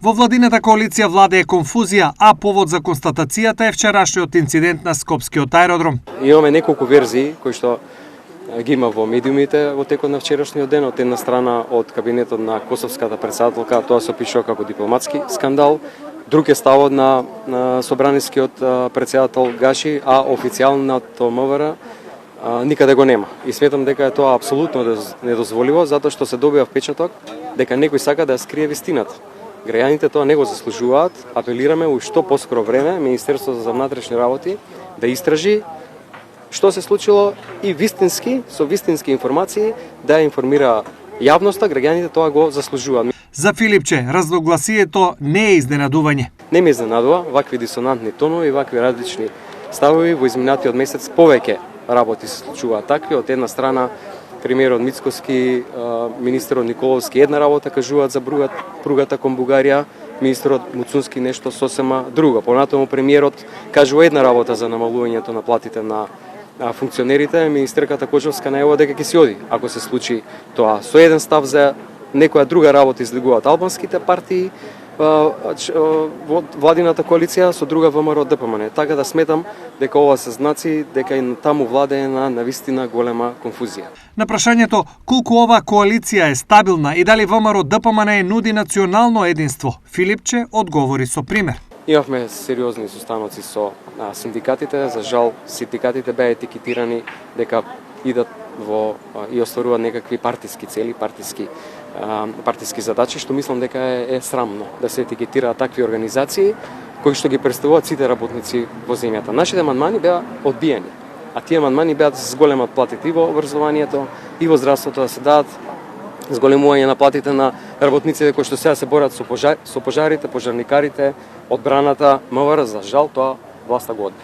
Во владината коалиција владее конфузија, а повод за констатацијата е вчерашниот инцидент на Скопскиот аеродром. Имаме неколку верзии кои што ги има во медиумите во текот на вчерашниот ден. Од една страна од кабинетот на косовската претседателка, тоа се опишува како дипломатски скандал. Друг е ставот на собранискиот претседател Гаши, а официјалното МВР никаде го нема. И сметам дека е тоа апсолутно недозволиво, затоа што се добива впечаток дека некој сака да ја скрие вистината. Граѓаните тоа не го заслужуваат. Апелираме у што поскоро време Министерството за внатрешни работи да истражи што се случило и вистински, со вистински информации да ја информира јавноста, граѓаните тоа го заслужуваат. За Филипче, разногласието не е изненадување. Не ме изненадува вакви дисонантни тонови, вакви различни ставови во изминатиот месец. Повеќе работи се случуваат такви. Од една страна премиерот Мицкоски, министерот Николовски една работа кажуваат за пругата кон Бугарија, министерот Муцунски нешто сосема друго. Понатаму премиерот кажува една работа за намалувањето на платите на функционерите, министерката Кочовска најава дека ќе си оди ако се случи тоа. Со еден став за некоја друга работа излегуваат албанските партии, владината коалиција со друга ВМРО ДПМН. Така да сметам дека ова се знаци дека и таму владее на навистина голема конфузија. На прашањето колку оваа коалиција е стабилна и дали ВМРО ДПМН нуди национално единство, Филипче одговори со пример. Имавме сериозни состаноци со синдикатите. За жал, синдикатите беа етикетирани дека идат во и остваруваат некакви партиски цели, партиски задачи, што мислам дека е срамно да се етикетираат такви организации кои што ги представуваат сите работници во земјата. Нашите амандмани беа одбиени, а тие амандмани беа да се зголемат платите и во образованието и во здравството, да се дадат зголемување на платите на работниците кои што сега се борат со пожарите, пожарникарите, одбраната, МВР. За жал тоа власта го одби.